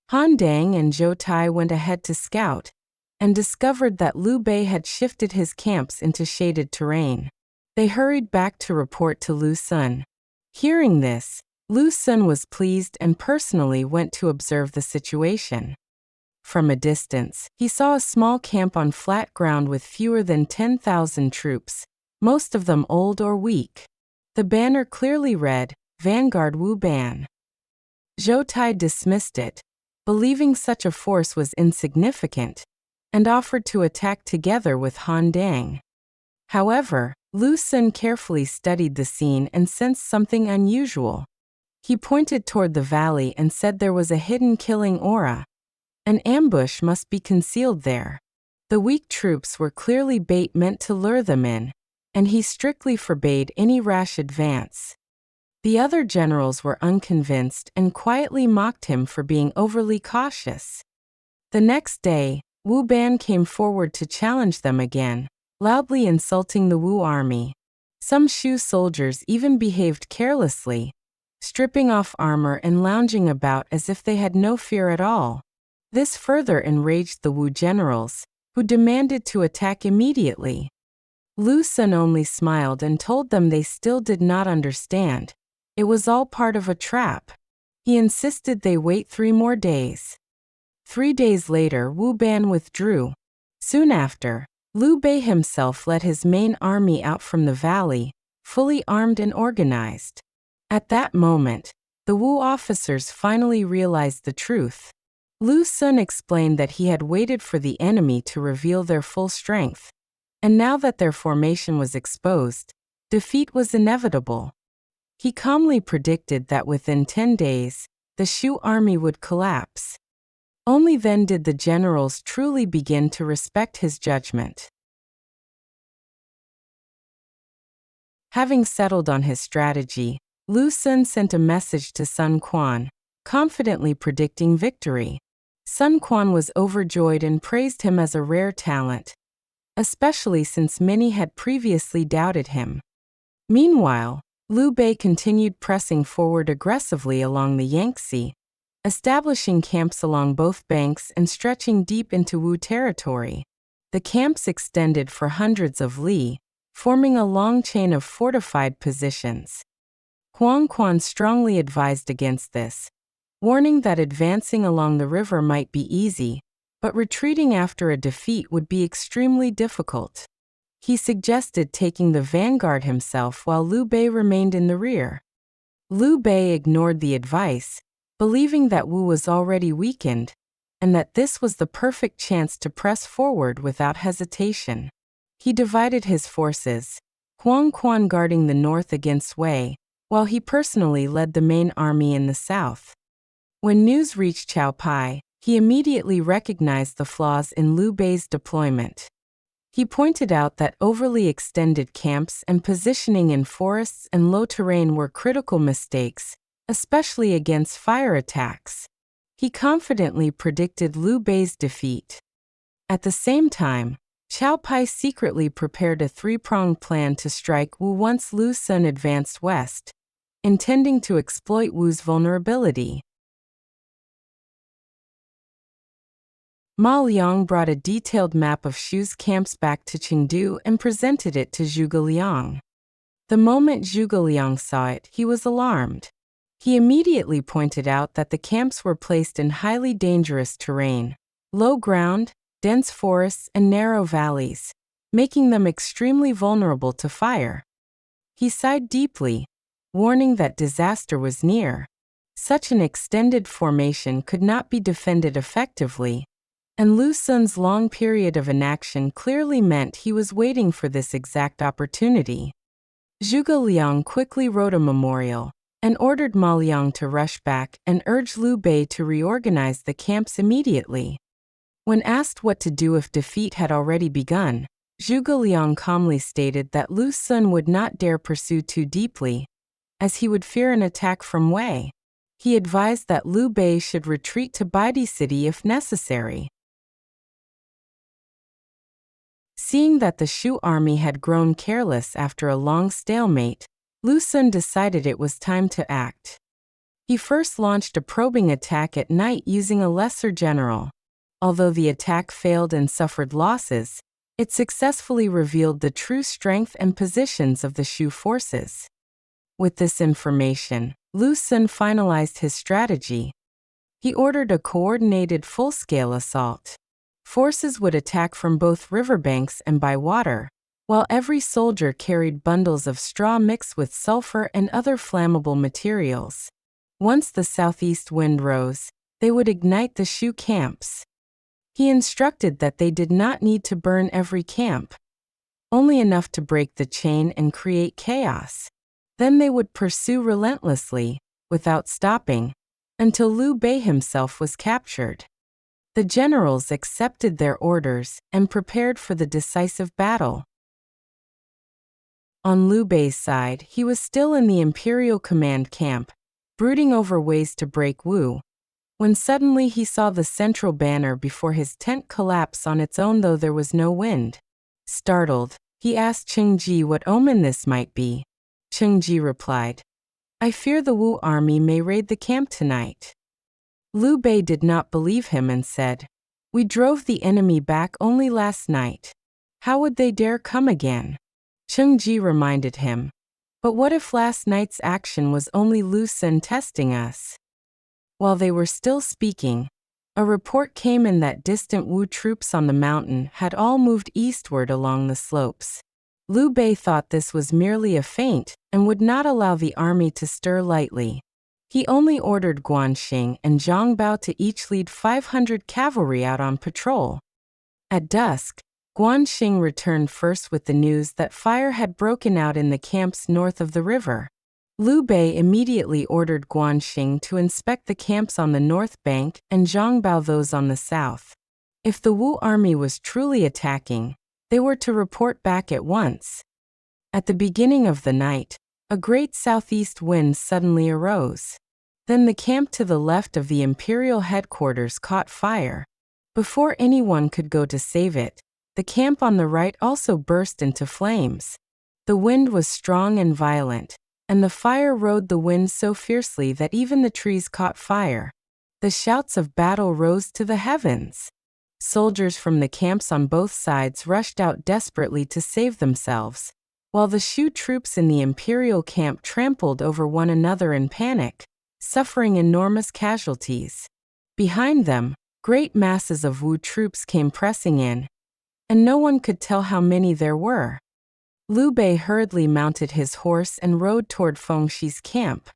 Han Dang and Zhou Tai went ahead to scout and discovered that Liu Bei had shifted his camps into shaded terrain. They hurried back to report to Lu Sun. Hearing this, Lu Sun was pleased and personally went to observe the situation. From a distance, he saw a small camp on flat ground with fewer than 10,000 troops, most of them old or weak. The banner clearly read, Vanguard Wu Ban. Zhou Tai dismissed it, believing such a force was insignificant, and offered to attack together with Han Dang. However, Lu Sun carefully studied the scene and sensed something unusual. He pointed toward the valley and said there was a hidden killing aura. An ambush must be concealed there. The weak troops were clearly bait meant to lure them in, and he strictly forbade any rash advance. The other generals were unconvinced and quietly mocked him for being overly cautious. The next day, Wu Ban came forward to challenge them again, loudly insulting the Wu army. Some Shu soldiers even behaved carelessly, stripping off armor and lounging about as if they had no fear at all. This further enraged the Wu generals, who demanded to attack immediately. Lu Sun only smiled and told them they still did not understand. It was all part of a trap. He insisted they wait 3 more days. 3 days later, Wu Ban withdrew. Soon after, Liu Bei himself led his main army out from the valley, fully armed and organized. At that moment, the Wu officers finally realized the truth. Lu Sun explained that he had waited for the enemy to reveal their full strength, and now that their formation was exposed, defeat was inevitable. He calmly predicted that within 10 days, the Shu army would collapse. Only then did the generals truly begin to respect his judgment. Having settled on his strategy, Lu Sun sent a message to Sun Quan, confidently predicting victory. Sun Quan was overjoyed and praised him as a rare talent, especially since many had previously doubted him. Meanwhile, Liu Bei continued pressing forward aggressively along the Yangtze, establishing camps along both banks and stretching deep into Wu territory. The camps extended for hundreds of li, forming a long chain of fortified positions. Huang Quan strongly advised against this, warning that advancing along the river might be easy, but retreating after a defeat would be extremely difficult. He suggested taking the vanguard himself while Liu Bei remained in the rear. Liu Bei ignored the advice, believing that Wu was already weakened, and that this was the perfect chance to press forward without hesitation. He divided his forces, Huang Quan guarding the north against Wei, while he personally led the main army in the south. When news reached Cao Pai, he immediately recognized the flaws in Liu Bei's deployment. He pointed out that overly extended camps and positioning in forests and low terrain were critical mistakes, especially against fire attacks. He confidently predicted Liu Bei's defeat. At the same time, Cao Pai secretly prepared a 3-pronged plan to strike Wu once Lu Sun advanced west, intending to exploit Wu's vulnerability. Ma Liang brought a detailed map of Shu's camps back to Chengdu and presented it to Zhuge Liang. The moment Zhuge Liang saw it, he was alarmed. He immediately pointed out that the camps were placed in highly dangerous terrain, low ground, dense forests, and narrow valleys, making them extremely vulnerable to fire. He sighed deeply, warning that disaster was near. Such an extended formation could not be defended effectively, and Lu Sun's long period of inaction clearly meant he was waiting for this exact opportunity. Zhuge Liang quickly wrote a memorial and ordered Ma Liang to rush back and urge Liu Bei to reorganize the camps immediately. When asked what to do if defeat had already begun, Zhuge Liang calmly stated that Lu Sun would not dare pursue too deeply, as he would fear an attack from Wei. He advised that Liu Bei should retreat to Baidi City if necessary. Seeing that the Shu army had grown careless after a long stalemate, Lu Sun decided it was time to act. He first launched a probing attack at night using a lesser general. Although the attack failed and suffered losses, it successfully revealed the true strength and positions of the Shu forces. With this information, Lu Xun finalized his strategy. He ordered a coordinated full-scale assault. Forces would attack from both riverbanks and by water, while every soldier carried bundles of straw mixed with sulfur and other flammable materials. Once the southeast wind rose, they would ignite the Shu camps. He instructed that they did not need to burn every camp, only enough to break the chain and create chaos. Then they would pursue relentlessly, without stopping, until Liu Bei himself was captured. The generals accepted their orders and prepared for the decisive battle. On Liu Bei's side, he was still in the Imperial Command camp, brooding over ways to break Wu, when suddenly he saw the central banner before his tent collapse on its own though there was no wind. Startled, he asked Cheng Ji what omen this might be. Cheng Ji replied, "I fear the Wu army may raid the camp tonight." Liu Bei did not believe him and said, "We drove the enemy back only last night. How would they dare come again?" Cheng Ji reminded him, "But what if last night's action was only Lu Xun testing us?" While they were still speaking, a report came in that distant Wu troops on the mountain had all moved eastward along the slopes. Liu Bei thought this was merely a feint and would not allow the army to stir lightly. He only ordered Guanxing and Zhang Bao to each lead 500 cavalry out on patrol. At dusk, Guanxing returned first with the news that fire had broken out in the camps north of the river. Liu Bei immediately ordered Guanxing to inspect the camps on the north bank and Zhang Bao those on the south. If the Wu army was truly attacking, they were to report back at once. At the beginning of the night, a great southeast wind suddenly arose. Then the camp to the left of the imperial headquarters caught fire. Before anyone could go to save it, the camp on the right also burst into flames. The wind was strong and violent, and the fire rode the wind so fiercely that even the trees caught fire. The shouts of battle rose to the heavens. Soldiers from the camps on both sides rushed out desperately to save themselves, while the Shu troops in the imperial camp trampled over one another in panic, suffering enormous casualties. Behind them, great masses of Wu troops came pressing in, and no one could tell how many there were. Liu Bei hurriedly mounted his horse and rode toward Fengshi's camp,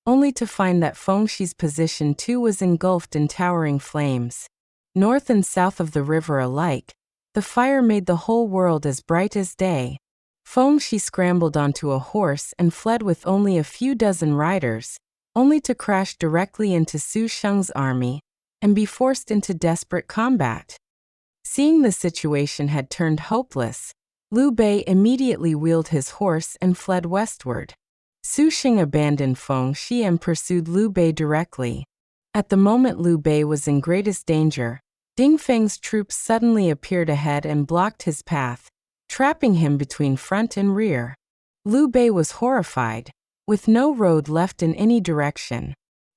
only to find that Fengshi's position too was engulfed in towering flames. North and south of the river alike, the fire made the whole world as bright as day. Fengshi scrambled onto a horse and fled with only a few dozen riders, only to crash directly into Su Sheng's army and be forced into desperate combat. Seeing the situation had turned hopeless, Liu Bei immediately wheeled his horse and fled westward. Su Sheng abandoned Fengshi and pursued Liu Bei directly. At the moment Liu Bei was in greatest danger, Ding Feng's troops suddenly appeared ahead and blocked his path, trapping him between front and rear. Liu Bei was horrified, with no road left in any direction.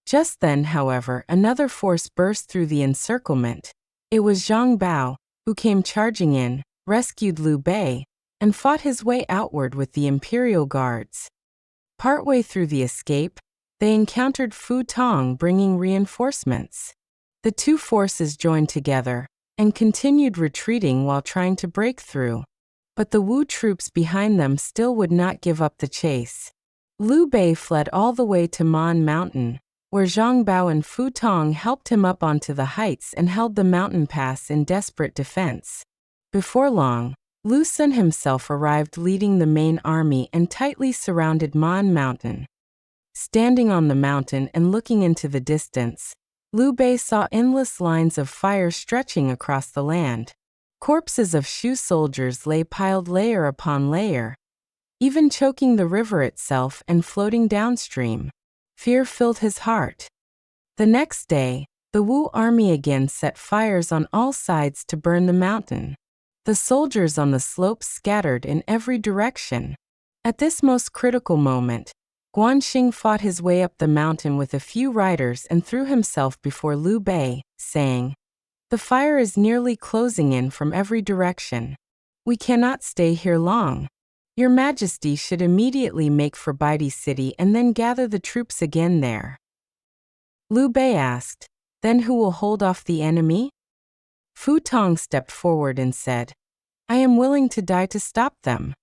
Just then, however, another force burst through the encirclement. It was Zhang Bao, who came charging in, rescued Liu Bei, and fought his way outward with the imperial guards. Partway through the escape, they encountered Fu Tong bringing reinforcements. The two forces joined together and continued retreating while trying to break through. But the Wu troops behind them still would not give up the chase. Liu Bei fled all the way to Man Mountain, where Zhang Bao and Fu Tong helped him up onto the heights and held the mountain pass in desperate defense. Before long, Lu Xun himself arrived leading the main army and tightly surrounded Man Mountain. Standing on the mountain and looking into the distance, Liu Bei saw endless lines of fire stretching across the land. Corpses of Shu soldiers lay piled layer upon layer, even choking the river itself and floating downstream. Fear filled his heart. The next day, the Wu army again set fires on all sides to burn the mountain. The soldiers on the slopes scattered in every direction. At this most critical moment, Guanxing fought his way up the mountain with a few riders and threw himself before Liu Bei, saying, "The fire is nearly closing in from every direction. We cannot stay here long. Your Majesty should immediately make for Baidi City and then gather the troops again there." Liu Bei asked, "Then who will hold off the enemy?" Fu Tong stepped forward and said, "I am willing to die to stop them."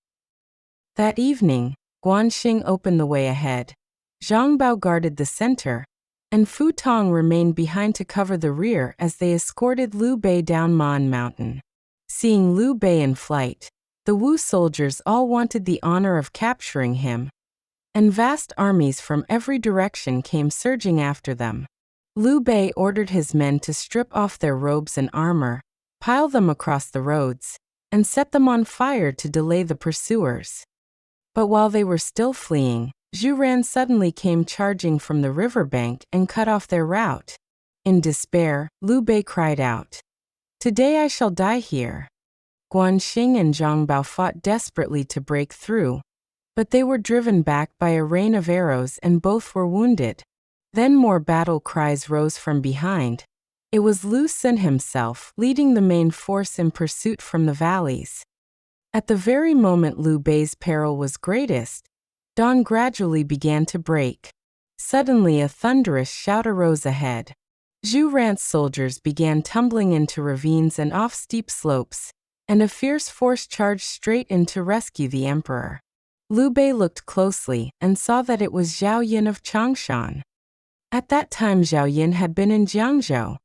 That evening, Guanxing opened the way ahead. Zhang Bao guarded the center, and Fu Tong remained behind to cover the rear as they escorted Liu Bei down Maan Mountain. Seeing Liu Bei in flight, the Wu soldiers all wanted the honor of capturing him, and vast armies from every direction came surging after them. Liu Bei ordered his men to strip off their robes and armor, pile them across the roads, and set them on fire to delay the pursuers. But while they were still fleeing, Zhu Ran suddenly came charging from the riverbank and cut off their route. In despair, Liu Bei cried out, "Today I shall die here." Guanxing and Zhang Bao fought desperately to break through, but they were driven back by a rain of arrows and both were wounded. Then more battle cries rose from behind. It was Lu Xun himself leading the main force in pursuit from the valleys. At the very moment Liu Bei's peril was greatest, dawn gradually began to break. Suddenly a thunderous shout arose ahead. Zhu Ran's soldiers began tumbling into ravines and off steep slopes, and a fierce force charged straight in to rescue the emperor. Liu Bei looked closely and saw that it was Zhao Yin of Changshan. At that time Zhao Yin had been in Jiangzhou.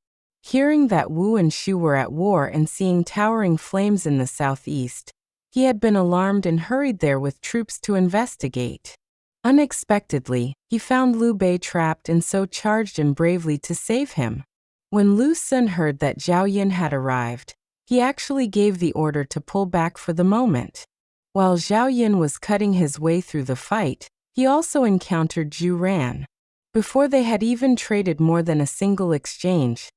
Hearing that Wu and Shu were at war and seeing towering flames in the southeast, he had been alarmed and hurried there with troops to investigate. Unexpectedly, he found Liu Bei trapped and so charged in bravely to save him. When Lu Xun heard that Zhao Yin had arrived, he actually gave the order to pull back for the moment. While Zhao Yin was cutting his way through the fight, he also encountered Zhu Ran. Before they had even traded more than a single exchange,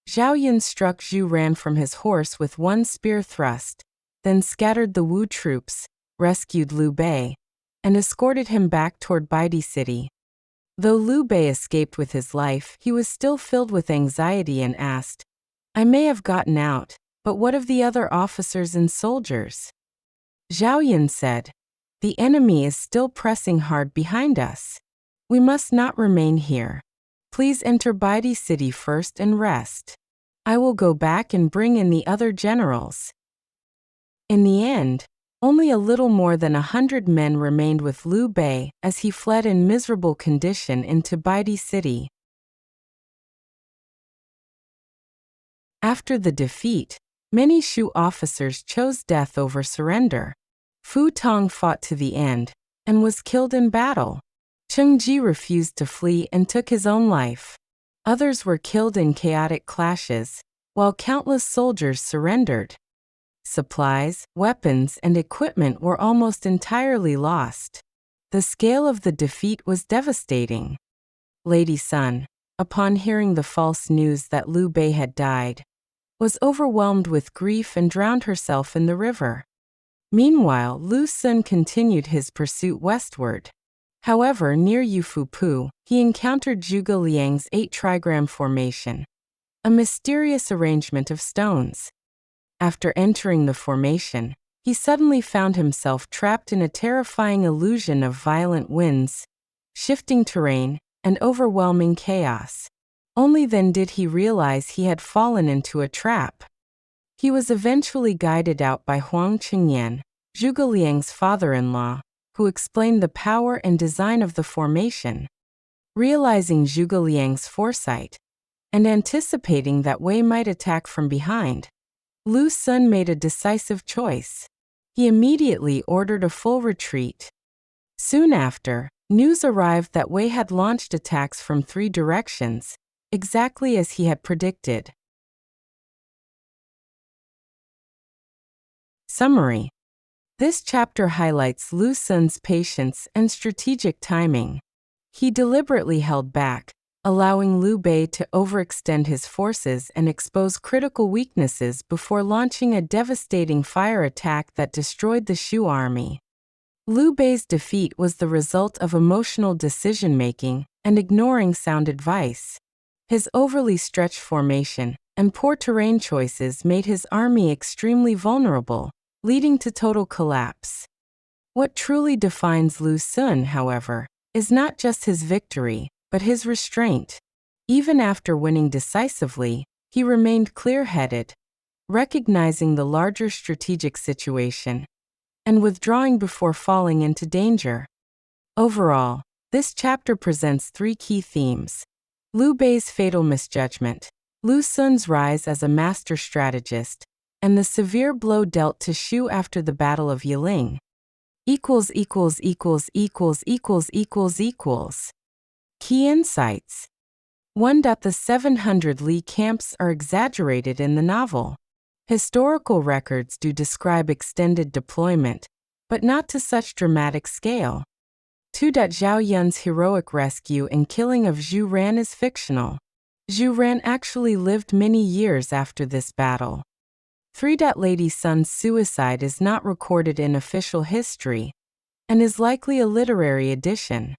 Zhao Yin struck Zhu Ran from his horse with one spear thrust, then scattered the Wu troops, rescued Liu Bei, and escorted him back toward Baidi City. Though Liu Bei escaped with his life, he was still filled with anxiety and asked, "I may have gotten out, but what of the other officers and soldiers?" Zhao Yin said, "The enemy is still pressing hard behind us. We must not remain here. Please enter Baidi City first and rest. I will go back and bring in the other generals." In the end, only a little more than 100 men remained with Liu Bei as he fled in miserable condition into Baidi City. After the defeat, many Shu officers chose death over surrender. Fu Tong fought to the end and was killed in battle. Cheng Ji refused to flee and took his own life. Others were killed in chaotic clashes, while countless soldiers surrendered. Supplies, weapons, and equipment were almost entirely lost. The scale of the defeat was devastating. Lady Sun, upon hearing the false news that Liu Bei had died, was overwhelmed with grief and drowned herself in the river. Meanwhile, Lu Xun continued his pursuit westward. However, near Yufupu, he encountered Zhuge Liang's 8-trigram formation, a mysterious arrangement of stones. After entering the formation, he suddenly found himself trapped in a terrifying illusion of violent winds, shifting terrain, and overwhelming chaos. Only then did he realize he had fallen into a trap. He was eventually guided out by Huang Qingyan, Zhuge Liang's father-in-law, who explained the power and design of the formation. Realizing Zhuge Liang's foresight, and anticipating that Wei might attack from behind, Lu Xun made a decisive choice. He immediately ordered a full retreat. Soon after, news arrived that Wei had launched attacks from 3 directions, exactly as he had predicted. Summary. This chapter highlights Lu Xun's patience and strategic timing. He deliberately held back, allowing Liu Bei to overextend his forces and expose critical weaknesses before launching a devastating fire attack that destroyed the Shu army. Liu Bei's defeat was the result of emotional decision-making and ignoring sound advice. His overly stretched formation and poor terrain choices made his army extremely vulnerable, leading to total collapse. What truly defines Lu Xun, however, is not just his victory, but his restraint. Even after winning decisively, he remained clear-headed, recognizing the larger strategic situation and withdrawing before falling into danger. Overall, this chapter presents three key themes: Liu Bei's fatal misjudgment, Lu Xun's rise as a master strategist, and the severe blow dealt to Shu after the Battle of Yiling. Key insights. 1. The 700 Li camps are exaggerated in the novel. Historical records do describe extended deployment, but not to such dramatic scale. 2. Zhao Yun's heroic rescue and killing of Zhu Ran is fictional. Zhu Ran actually lived many years after this battle. 3. Lady Sun's suicide is not recorded in official history and is likely a literary addition.